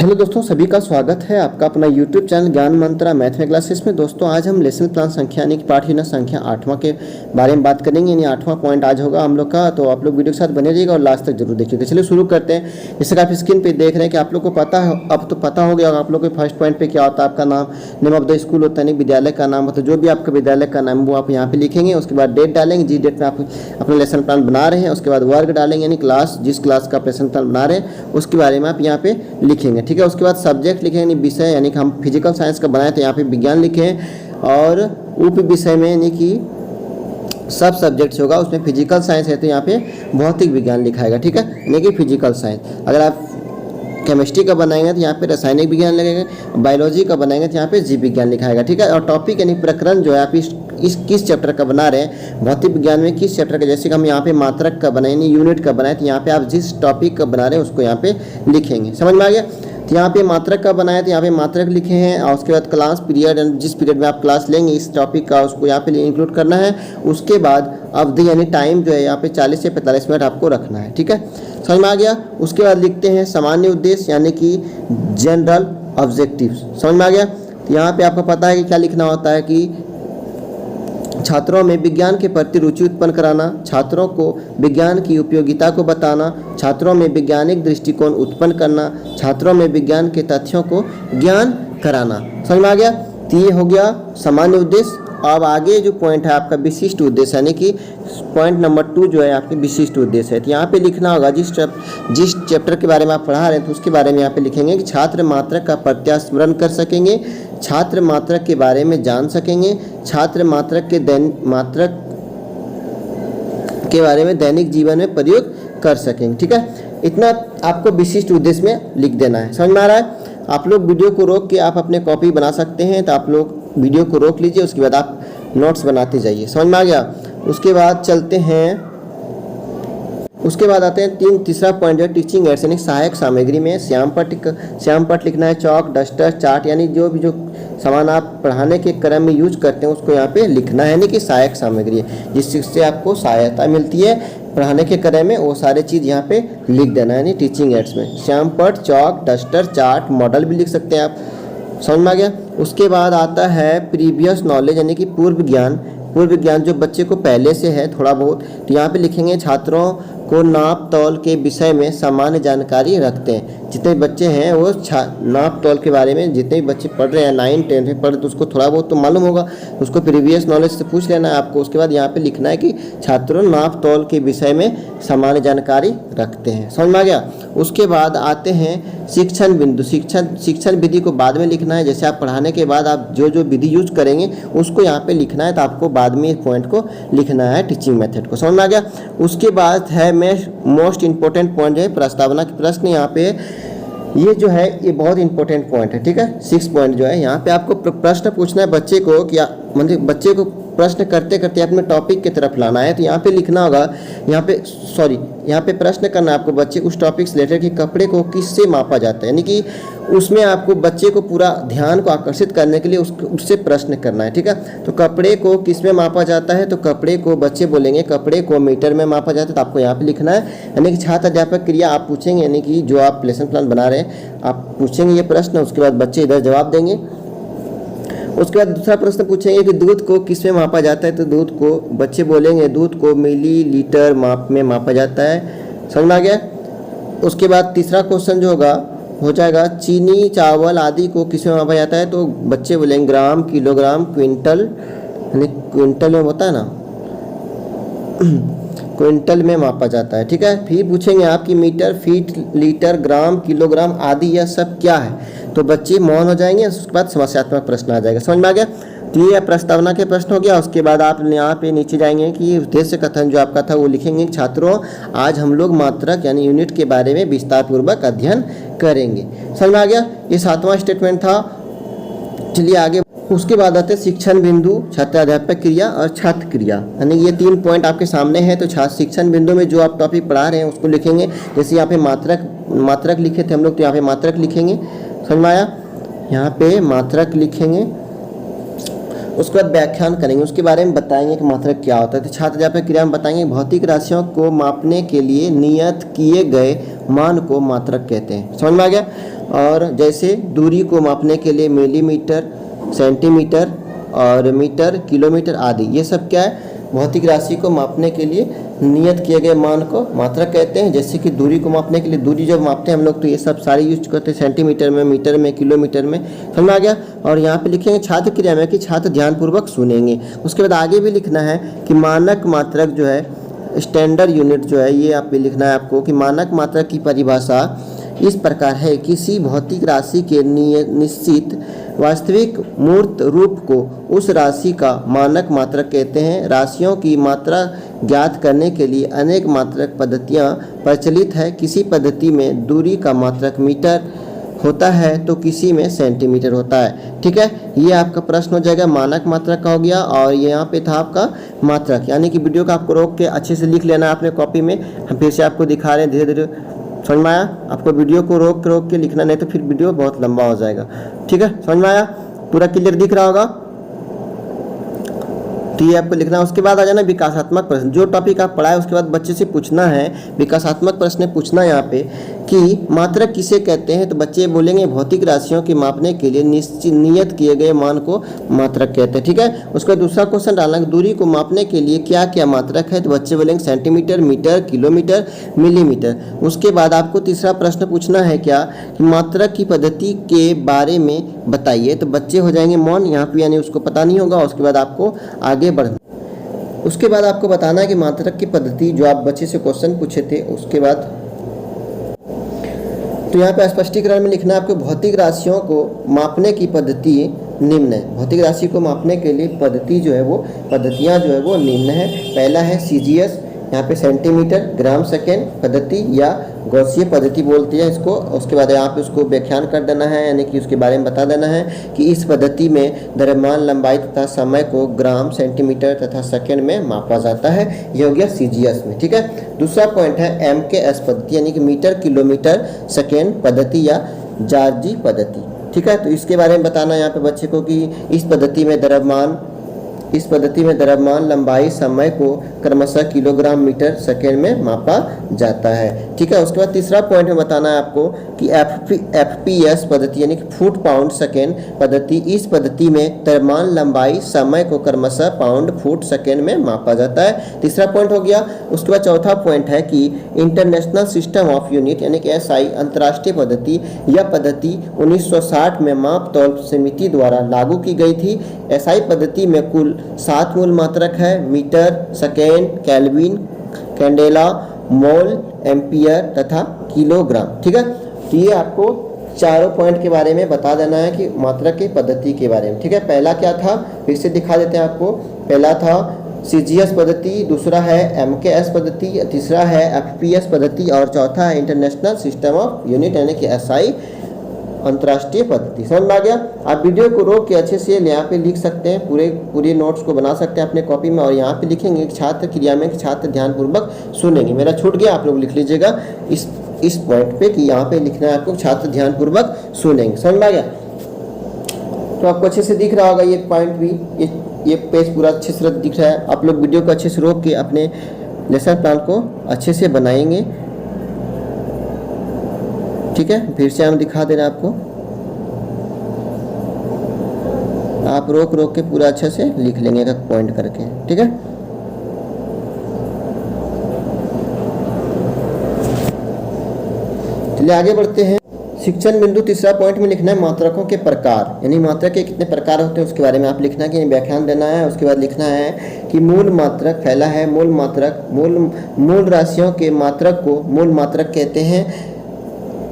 Hello दोस्तों, सभी का स्वागत है आपका अपना यूट्यूब चैनल ज्ञान मंत्रा मैथ में क्लासेस में। दोस्तों आज हम लेसन प्लान संख्या यानी कि पाठ योजना संख्या 8वां के बारे में बात करेंगे। यानी 8वां पॉइंट आज होगा हम लोग का, तो आप लोग वीडियो के साथ बने रहिएगा और लास्ट तक जरूर देखिएगा। चलिए शुरू करते हैं। जैसे कि आप स्क्रीन पे देख रहे हैं कि आप लोग को पता है, अब तो पता हो गया आप लोग को फर्स्ट पॉइंट पे क्या होता है। आपका नाम, नेम ऑफ द स्कूल होता है, विद्यालय का नाम होता है। जो भी आपका विद्यालय का नाम वो आप यहाँ पे लिखेंगे। उसके बाद डेट डालेंगे, जिस डेट में आप अपना लेसन प्लान बना रहे हैं। उसके बाद वर्ग डालेंगे, यानी क्लास, जिस क्लास का लेसन प्लान बना रहे हैं उसके बारे में आप यहाँ पे लिखेंगे। ठीक है, उसके बाद सब्जेक्ट लिखें, यानी विषय, यानी कि हम फिजिकल साइंस का बनाए तो यहाँ पे विज्ञान लिखें। और उप विषय में यानी कि सब सब्जेक्ट्स होगा, उसमें फिजिकल साइंस है तो यहाँ पे भौतिक विज्ञान लिखाएगा। ठीक है, यानी कि फिजिकल साइंस। अगर आप केमिस्ट्री का बनाएंगे तो यहाँ पे रासायनिक विज्ञान लगेगा, बायोलॉजी का बनाएंगे तो यहाँ पे जीव विज्ञान लिखाएगा। ठीक है, और टॉपिक यानी प्रकरण जो है आप इस किस चैप्टर का बना रहे हैं, भौतिक विज्ञान में किस चैप्टर का। जैसे कि हम यहाँ पे मात्रक का बनाए, यूनिट का बनाए, तो यहाँ पे आप जिस टॉपिक का बना रहे हैं उसको यहाँ पे लिखेंगे। समझ में आ गया? तो यहाँ पे मात्रक का बनाया तो यहाँ पे मात्रक लिखे हैं। और उसके बाद क्लास पीरियड, जिस पीरियड में आप क्लास लेंगे इस टॉपिक का उसको यहाँ पे इंक्लूड करना है। उसके बाद अवधि यानी टाइम जो है यहाँ पे 40 से 45 मिनट आपको रखना है। ठीक है, समझ में आ गया? उसके बाद लिखते हैं सामान्य उद्देश्य यानी कि जनरल ऑब्जेक्टिव्स। समझ में आ गया? तो यहाँ पे आपको पता है कि क्या लिखना होता है कि छात्रों में विज्ञान के प्रति रुचि उत्पन्न कराना, छात्रों को विज्ञान की उपयोगिता को बताना, छात्रों में वैज्ञानिक दृष्टिकोण उत्पन्न करना, छात्रों में विज्ञान के तथ्यों को ज्ञान कराना। समझ में आ गया? तो ये हो गया सामान्य उद्देश्य। अब आगे जो पॉइंट है आपका विशिष्ट उद्देश्य, यानी कि पॉइंट नंबर 2 जो है आपके विशिष्ट उद्देश्य है। तो यहाँ पे लिखना होगा जिस चैप्टर के बारे में आप पढ़ा रहे हैं तो उसके बारे में यहाँ पे लिखेंगे कि छात्र मात्रक का प्रत्यास्मरण कर सकेंगे, छात्र मात्रक के बारे में जान सकेंगे, छात्र मात्रक के बारे में दैनिक जीवन में प्रयोग कर सकेंगे। ठीक है, इतना आपको विशिष्ट उद्देश्य में लिख देना है। समझ में आ रहा है? आप लोग वीडियो को रोक के आप अपने कॉपी बना सकते हैं, तो आप लोग वीडियो को रोक लीजिए, उसके बाद आप नोट्स बनाते जाइए। समझ में आ गया? उसके बाद चलते हैं, उसके बाद आते हैं तीसरा पॉइंट जो टीचिंग एड्स यानी सहायक सामग्री में श्याम पट्ट लिखना है, चौक, डस्टर, चार्ट, यानी जो सामान आप पढ़ाने के क्रम में यूज करते हैं उसको यहाँ पे लिखना है, यानी कि सहायक सामग्री है जिससे आपको सहायता मिलती है पढ़ाने के क्रम में, वो सारे चीज़ यहाँ पे लिख देना है। यानी टीचिंग एड्स में श्याम पट्ट, चौक, डस्टर, चार्ट, मॉडल भी लिख सकते हैं आप। समझ में आ गया? उसके बाद आता है प्रीवियस नॉलेज यानी कि पूर्व ज्ञान जो बच्चे को पहले से है थोड़ा बहुत, तो यहाँ पे लिखेंगे छात्रों को नाप तौल के विषय में सामान्य जानकारी रखते हैं। जितने बच्चे हैं वो नाप तौल के बारे में, जितने भी बच्चे पढ़ रहे हैं 9, 10 में पढ़ रहे तो उसको थोड़ा बहुत तो मालूम होगा, उसको प्रीवियस नॉलेज से पूछ लेना है आपको। उसके बाद यहाँ पे लिखना है कि छात्रों नाप तौल के विषय में सामान्य जानकारी रखते हैं। समझ में आ गया? उसके बाद आते हैं शिक्षण बिंदु। शिक्षण विधि को बाद में लिखना है। जैसे आप पढ़ाने के बाद आप जो विधि यूज करेंगे उसको यहाँ पे लिखना है, तो आपको बाद में इस पॉइंट को लिखना है, टीचिंग मेथड को। समझ में आ गया? उसके बाद है मोस्ट इंपॉर्टेंट पॉइंट है प्रस्तावना के प्रश्न। यहाँ पे ये जो है ये बहुत इंपॉर्टेंट पॉइंट है। ठीक है, 6 पॉइंट जो है यहाँ पे आपको प्रश्न पूछना है बच्चे को, क्या मतलब बच्चे को प्रश्न करते करते अपने टॉपिक की तरफ लाना है। तो यहाँ पे लिखना होगा, यहाँ पे प्रश्न करना है आपको बच्चे उस टॉपिक से रिलेटेड कि कपड़े को किससे मापा जाता है, यानी कि उसमें आपको बच्चे को पूरा ध्यान को आकर्षित करने के लिए उससे प्रश्न करना है। ठीक है, तो कपड़े को किस में मापा जाता है, तो कपड़े को बच्चे बोलेंगे कपड़े को मीटर में मापा जाता है, तो आपको यहाँ पे लिखना है। यानी कि छात्र अध्यापक क्रिया आप पूछेंगे, यानी कि जो आप लेसन प्लान बना रहे हैं आप पूछेंगे ये प्रश्न, उसके बाद बच्चे इधर जवाब देंगे। उसके बाद दूसरा प्रश्न पूछेंगे कि दूध को किस में मापा जाता है, तो दूध को बच्चे बोलेंगे दूध को मिलीलीटर माप में मापा जाता है। समझ में आ गया? उसके बाद तीसरा क्वेश्चन जो हो जाएगा चीनी, चावल आदि को किस में मापा जाता है, तो बच्चे बोलेंगे ग्राम, किलोग्राम, क्विंटल, यानी क्विंटल में होता है ना क्विंटल में मापा जाता है। ठीक है, फिर पूछेंगे आपकी मीटर, फीट, लीटर, ग्राम, किलोग्राम आदि यह सब क्या है, तो बच्चे मौन हो जाएंगे। उसके बाद समस्यात्मक प्रश्न आ जाएगा। समझ में आ गया? तो ये प्रस्तावना के प्रश्न हो गया। उसके बाद आप यहाँ पे नीचे जाएंगे कि उद्देश्य कथन जो आपका था वो लिखेंगे छात्रों आज हम लोग मात्रक यानी यूनिट के बारे में विस्तार पूर्वक अध्ययन करेंगे। समझ में आ गया? ये 7वां स्टेटमेंट था। चलिए आगे। उसके बाद आते शिक्षण बिंदु, छात्र अध्यापक क्रिया और छात्र क्रिया, यानी ये 3 पॉइंट आपके सामने हैं। तो शिक्षण बिंदु में जो आप टॉपिक पढ़ा रहे हैं उसको लिखेंगे। जैसे यहाँ पे मात्रक लिखे थे हम लोग, तो यहाँ पे मात्रक लिखेंगे। समझ में आया? यहाँ पे मात्रक लिखेंगे। उसके बाद व्याख्यान करेंगे, उसके बारे में बताएंगे कि मात्रक क्या होता है। तो छात्र अध्यापक क्रिया में बताएंगे भौतिक राशियों को मापने के लिए नियत किए गए मान को मात्रक कहते हैं। समझ में आ गया? और जैसे दूरी को मापने के लिए मिलीमीटर, सेंटीमीटर और मीटर, किलोमीटर आदि, ये सब क्या है, भौतिक राशि को मापने के लिए नियत किए गए मान को मात्रक कहते हैं। जैसे कि दूरी को मापने के लिए, दूरी जब मापते हैं हम लोग तो ये सब सारे यूज करते हैं, सेंटीमीटर में, मीटर में, किलोमीटर में, समझ आ गया। और यहाँ पे लिखेंगे छात्र क्रिया में कि छात्र ध्यानपूर्वक सुनेंगे। उसके बाद आगे भी लिखना है कि मानक मात्रक जो है, स्टैंडर्ड यूनिट जो है, ये आप पे लिखना है आपको कि मानक मात्रक की परिभाषा इस प्रकार है, किसी भौतिक राशि के निश्चित वास्तविक मूर्त रूप को उस राशि का मानक मात्रक कहते हैं। राशियों की मात्रा ज्ञात करने के लिए अनेक मात्रक पद्धतियाँ प्रचलित है। किसी पद्धति में दूरी का मात्रक मीटर होता है तो किसी में सेंटीमीटर होता है। ठीक है, ये आपका प्रश्न हो जाएगा, मानक मात्रक का हो गया। और ये यहाँ पे था आपका मात्रक, यानी कि वीडियो को आपको रोक के अच्छे से लिख लेना अपने कॉपी में। हम फिर से आपको दिखा रहे हैं, धीरे धीरे समझ में आया। आपको वीडियो को रोक के लिखना, नहीं तो फिर वीडियो बहुत लंबा हो जाएगा। ठीक है, समझ में आया, पूरा क्लियर दिख रहा होगा, तो ये आपको लिखना है। उसके बाद आ जाना विकासात्मक प्रश्न। जो टॉपिक आप पढ़ाए उसके बाद बच्चे से पूछना है, विकासात्मक प्रश्न पूछना यहाँ पे कि मात्रक किसे कहते हैं, तो बच्चे बोलेंगे भौतिक राशियों के मापने के लिए नियत किए गए मान को मात्रक कहते हैं। ठीक है, उसका दूसरा क्वेश्चन डालना, दूरी को मापने के लिए क्या क्या मात्रक है, तो बच्चे बोलेंगे सेंटीमीटर, मीटर, किलोमीटर, मिलीमीटर। उसके बाद आपको तीसरा प्रश्न पूछना है क्या कि मात्रक की पद्धति के बारे में बताइए, तो बच्चे हो जाएंगे मौन यहाँ पे, यानी उसको पता नहीं होगा। उसके बाद आपको आगे बढ़ना, उसके बाद आपको बताना है कि मात्रक की पद्धति, जो आप बच्चे से क्वेश्चन पूछे थे उसके बाद, तो यहाँ पे स्पष्टीकरण में लिखना है आपको भौतिक राशियों को मापने की पद्धति निम्न है। भौतिक राशि को मापने के लिए पद्धति जो है वो, पद्धतियाँ जो है वो निम्न है। पहला है सीजीएस, यहाँ पे सेंटीमीटर, ग्राम सेकेंड पद्धति या गौसीय पद्धति बोलती है इसको। उसके बाद यहाँ पे उसको व्याख्यान कर देना है, यानी कि उसके बारे में बता देना है कि इस पद्धति में द्रव्यमान, लंबाई तथा समय को ग्राम, सेंटीमीटर तथा सेकेंड में मापा जाता है। ये हो गया सीजीएस में। ठीक है, दूसरा पॉइंट है एमकेएस पद्धति, यानी कि मीटर, किलोमीटर, सेकेंड पद्धति या जार्जी पद्धति। ठीक है, तो इसके बारे में बताना यहाँ पे बच्चे को कि इस पद्धति में द्रव्यमान, लंबाई, समय को क्रमशः किलोग्राम, मीटर, सेकेंड में मापा जाता है। ठीक है, उसके बाद तीसरा पॉइंट में बताना है आपको कि एफपीएस पद्धति, यानी कि फुट पाउंड सेकेंड पद्धति, इस पद्धति में द्रव्यमान, लंबाई, समय को क्रमशः पाउंड, फुट, सेकेंड में मापा जाता है। तीसरा पॉइंट हो गया। उसके बाद चौथा पॉइंट है कि इंटरनेशनल सिस्टम ऑफ यूनिट, यानी कि एसआई अंतर्राष्ट्रीय पद्धति, यह पद्धति 1960 में माप तौल समिति द्वारा लागू की गई थी। एसआई पद्धति में कुल 7 मूल मात्रक है, मीटर, सेकेंड, केल्विन, कैंडेला, मोल, एम्पियर तथा किलोग्राम। ठीक है, तो ये आपको चारों पॉइंट के बारे में बता देना है कि मात्रक की पद्धति के बारे में। ठीक है, पहला क्या था फिर से दिखा देते हैं आपको। पहला था सीजीएस पद्धति, दूसरा है एमकेएस पद्धति, तीसरा है एफपीएस पद्धति और चौथा है इंटरनेशनल सिस्टम ऑफ यूनिट, यानी कि एसआई अंतर्राष्ट्रीय पद्धति। समझ में आ गया। आप वीडियो को रोक के अच्छे से यहाँ पे लिख सकते हैं, पूरे नोट्स को बना सकते हैं अपने कॉपी में। और यहाँ पे लिखेंगे छात्र क्रिया में, छात्र ध्यानपूर्वक सुनेंगे। मेरा छूट गया, आप लोग लिख लीजिएगा इस पॉइंट पे कि यहाँ पे लिखना है आपको छात्र ध्यानपूर्वक सुनेंगे। समझ में आ गया, तो आपको अच्छे से दिख रहा होगा ये पॉइंट भी, ये पेज पूरा अच्छे से दिख रहा है। आप लोग वीडियो को अच्छे से रोक के अपने लेसन प्लान को अच्छे से बनाएंगे। ठीक है, फिर से हम दिखा दे रहे हैं आपको, आप रोक के पूरा अच्छे से लिख लेंगे एक पॉइंट करके। ठीक है, चलिए आगे बढ़ते हैं। शिक्षण बिंदु तीसरा पॉइंट में लिखना है मात्रकों के प्रकार, यानी मात्रक के कितने प्रकार होते हैं उसके बारे में आप लिखना है कि व्याख्यान देना है। उसके बाद लिखना है कि मूल मात्रक, पहला है मूल मात्रक, मूल राशियों के मात्रक को मूल मात्रक कहते हैं।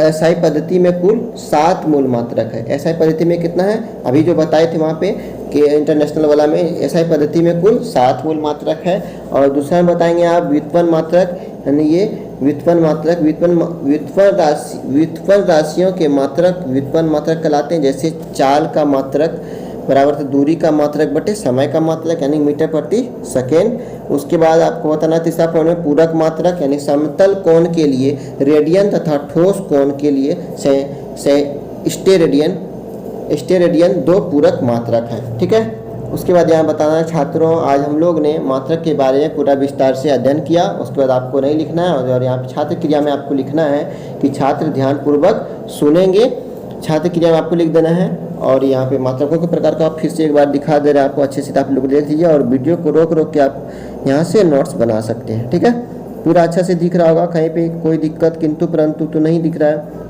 एसआई पद्धति में कुल 7 मूल मात्रक है। एसआई पद्धति में कितना है, अभी जो बताए थे वहाँ पे कि इंटरनेशनल वाला में एसआई पद्धति में कुल 7 मूल मात्रक है। और दूसरा में बताएंगे आप व्युत्पन्न मात्रक, यानी ये व्युत्पन्न मात्रक, व्युत्पन्न राशियों के मात्रक व्युत्पन्न मात्रक कहलाते हैं। जैसे चाल का मात्रक बराबर तो दूरी का मात्रक बटे समय का मात्रक, यानी मीटर प्रति सेकेंड। उसके बाद आपको बताना तीसरा पॉइंट में पूरक मात्रक, यानी समतल कोण के लिए रेडियन तथा ठोस कोण के लिए स्टेरेडियन 2 पूरक मात्रक हैं। ठीक है, उसके बाद यहाँ बताना है छात्रों, आज हम लोग ने मात्रक के बारे में पूरा विस्तार से अध्ययन किया। उसके बाद आपको नहीं लिखना है, और यहाँ छात्र क्रिया में आपको लिखना है कि छात्र ध्यानपूर्वक सुनेंगे छात्र क्रिया में आपको लिख देना है। और यहाँ पे मात्रकों के प्रकार का आप फिर से एक बार दिखा दे रहे हैं आपको अच्छे से, तो आप लोग देख लीजिए और वीडियो को रोक रोक के आप यहाँ से नोट्स बना सकते हैं। ठीक है, पूरा अच्छा से दिख रहा होगा, कहीं पे कोई दिक्कत किंतु परंतु तो नहीं दिख रहा है।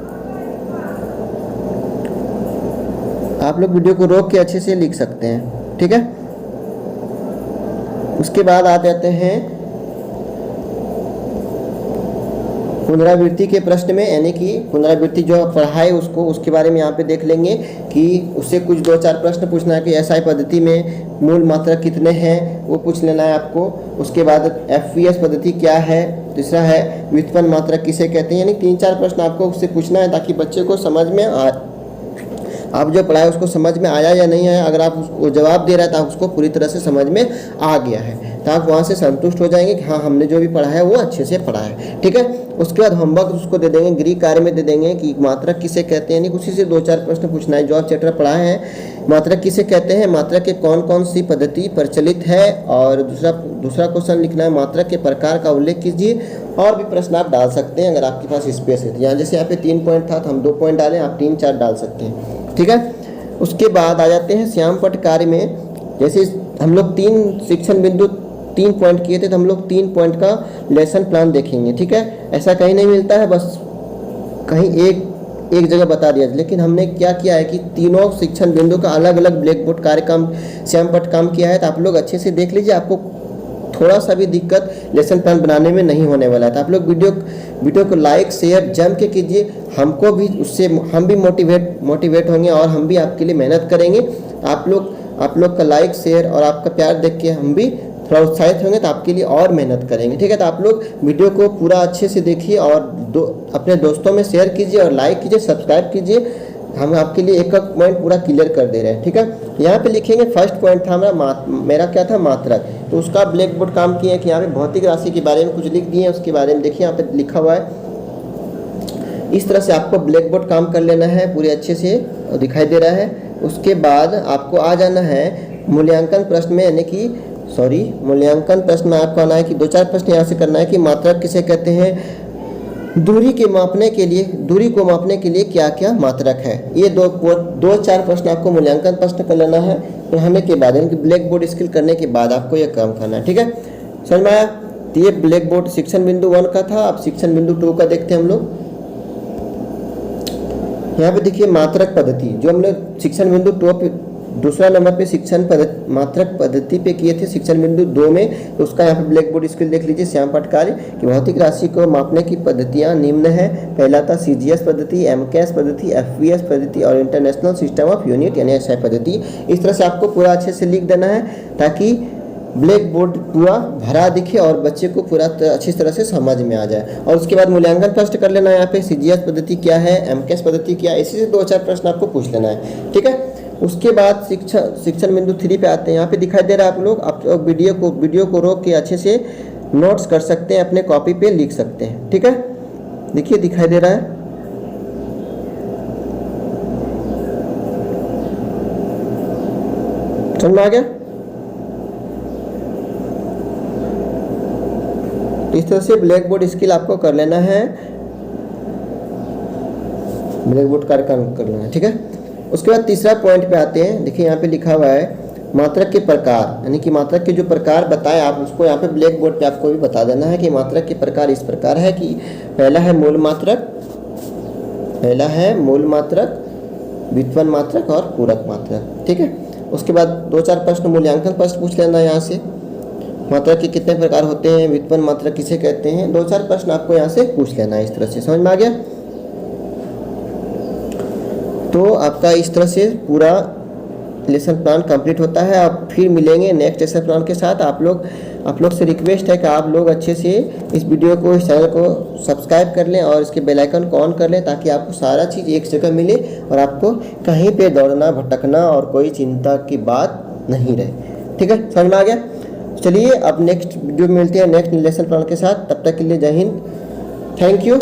आप लोग वीडियो को रोक के अच्छे से लिख सकते हैं। ठीक है, उसके बाद आ जाते हैं पुनरावृत्ति के प्रश्न में, यानी कि पुनरावृत्ति जो पढ़ा है उसको, उसके बारे में यहाँ पे देख लेंगे कि उससे कुछ 2-4 प्रश्न पूछना है कि एसआई पद्धति में मूल मात्रक कितने हैं वो पूछ लेना है आपको। उसके बाद एफवीएस पद्धति क्या है, तीसरा है व्युत्पन्न मात्रक किसे कहते हैं, यानी 3-4 प्रश्न आपको उससे पूछना है ताकि बच्चे को समझ में आप जो पढ़ाए उसको समझ में आया या नहीं आया। अगर आप उसको जवाब दे रहा है तो आप उसको पूरी तरह से समझ में आ गया है, तो आप वहाँ से संतुष्ट हो जाएंगे कि हाँ हमने जो भी पढ़ा है वो अच्छे से पढ़ा है। ठीक है, उसके बाद होमवर्क उसको दे देंगे, गृह कार्य में दे देंगे कि मात्रक किसे कहते हैं, यानी उसी से 2-4 प्रश्न पूछना है। जो आप चैप्टर पढ़ाए हैं मात्रक किसे कहते हैं, मात्रक के कौन कौन सी पद्धति प्रचलित है, और दूसरा क्वेश्चन लिखना है मात्रक के प्रकार का उल्लेख कीजिए। और भी प्रश्न आप डाल सकते हैं अगर आपके पास स्पेस है। यहाँ जैसे यहाँ पे 3 पॉइंट था तो हम 2 पॉइंट डालें, आप 3-4 डाल सकते हैं। ठीक है, उसके बाद आ जाते हैं श्यामपट्ट कार्य में। जैसे हम लोग 3 शिक्षण बिंदु 3 पॉइंट किए थे, तो हम लोग 3 पॉइंट का लेसन प्लान देखेंगे। ठीक है, ऐसा कहीं नहीं मिलता है, बस कहीं एक जगह बता दिया। लेकिन हमने क्या किया है कि तीनों शिक्षण बिंदु का अलग अलग ब्लैक बोर्ड कार्यक्रम श्यामपट्ट काम किया है, तो आप लोग अच्छे से देख लीजिए, आपको थोड़ा सा भी दिक्कत लेसन प्लान बनाने में नहीं होने वाला है। तो आप लोग वीडियो को लाइक शेयर जम के कीजिए, हमको भी उससे हम भी मोटिवेट होंगे और हम भी आपके लिए मेहनत करेंगे। आप लोग का लाइक शेयर और आपका प्यार देख के हम भी थोड़ा उत्साहित होंगे, तो आपके लिए और मेहनत करेंगे। ठीक है, तो आप लोग वीडियो को पूरा अच्छे से देखिए और अपने दोस्तों में शेयर कीजिए और लाइक कीजिए, सब्सक्राइब कीजिए। हम आपके लिए एक पॉइंट पूरा क्लियर कर दे रहे हैं। ठीक है, यहाँ पे लिखेंगे फर्स्ट पॉइंट था मेरा क्या था, मात्रक। तो उसका ब्लैक बोर्ड काम किया है कि यहाँ पे भौतिक राशि के बारे में कुछ लिख दिए हैं, उसके बारे में देखिए यहाँ पे लिखा हुआ है। इस तरह से आपको ब्लैक बोर्ड काम कर लेना है, पूरे अच्छे से दिखाई दे रहा है। उसके बाद आपको आ जाना है मूल्यांकन प्रश्न में, यानी कि मूल्यांकन प्रश्न में आपको आना है कि 2-4 प्रश्न यहाँ से करना है कि मात्रक किसे कहते हैं, दूरी को मापने के लिए क्या क्या मात्रक है। ये 2-4 प्रश्न आपको मूल्यांकन प्रश्न कर लेना है पढ़ाने के बाद, यानी कि ब्लैक बोर्ड स्किल करने के बाद आपको ये काम करना है। ठीक है, समझ में आया? तो ये ब्लैक बोर्ड शिक्षण बिंदु 1 का था। अब शिक्षण बिंदु 2 का देखते हैं हम लोग। यहाँ पे देखिए मात्रक पद्धति, जो हमने शिक्षण बिंदु 2 पे दूसरा नंबर पे मात्रक पद्धति पे किए थे शिक्षण बिंदु 2 में, तो उसका यहाँ पे ब्लैक बोर्ड स्किल देख लीजिए। श्यामपट्ट कार्य कि भौतिक राशि को मापने की पद्धतियाँ निम्न है। पहला था सीजीएस पद्धति, एमकेएस पद्धति, एफवीएस पद्धति और इंटरनेशनल सिस्टम ऑफ यूनिट यानी एसआई पद्धति। इस तरह से आपको पूरा अच्छे से लिख देना है ताकि ब्लैक बोर्ड पूरा भरा दिखे और बच्चे को पूरा अच्छी तरह से समझ में आ जाए। और उसके बाद मूल्यांकन प्रश्न कर लेना है। यहाँ पे सीजीएस पद्धति क्या है, एमकेएस पद्धति क्या है, इसी से 2-4 प्रश्न आपको पूछ लेना है। ठीक है, उसके बाद शिक्षण बिंदु 3 पे आते हैं। यहाँ पे दिखाई दे रहा है, आप लोग वीडियो को रोक के अच्छे से नोट्स कर सकते हैं, अपने कॉपी पे लिख सकते हैं। ठीक है, देखिए दिखाई दे रहा है। समझ में आ गया? इस तरह से ब्लैक बोर्ड स्किल आपको कर लेना है, ब्लैक बोर्ड कार्यक्रम करना है। ठीक है, उसके बाद तीसरा पॉइंट पे आते हैं। देखिए यहाँ पे लिखा हुआ है मात्रक के प्रकार, यानी कि मात्रक के जो प्रकार बताए आप उसको यहाँ पे ब्लैक बोर्ड पे आपको भी बता देना है कि मात्रक के प्रकार इस प्रकार है कि पहला है मूल मात्रक, व्युत्पन्न मात्रक और पूरक मात्रक। ठीक है, उसके बाद 2-4 प्रश्न मूल्यांकन प्रश्न पूछ लेना है यहाँ से। मात्रक के कितने प्रकार होते हैं, व्युत्पन्न मात्रक किसे कहते हैं, 2-4 प्रश्न आपको यहाँ से पूछ लेना है। इस तरह से समझ में आ गया? तो आपका इस तरह से पूरा लेसन प्लान कंप्लीट होता है। अब फिर मिलेंगे नेक्स्ट लेसन प्लान के साथ। आप लोग से रिक्वेस्ट है कि आप लोग अच्छे से इस वीडियो को, इस चैनल को सब्सक्राइब कर लें और इसके बेल आइकन को ऑन कर लें ताकि आपको सारा चीज़ एक जगह मिले और आपको कहीं पे दौड़ना भटकना और कोई चिंता की बात नहीं रहे। ठीक है, समझ में आ गया? चलिए अब नेक्स्ट वीडियो में मिलते हैं नेक्स्ट लेसन प्लान के साथ। तब तक के लिए जय हिंद, थैंक यू।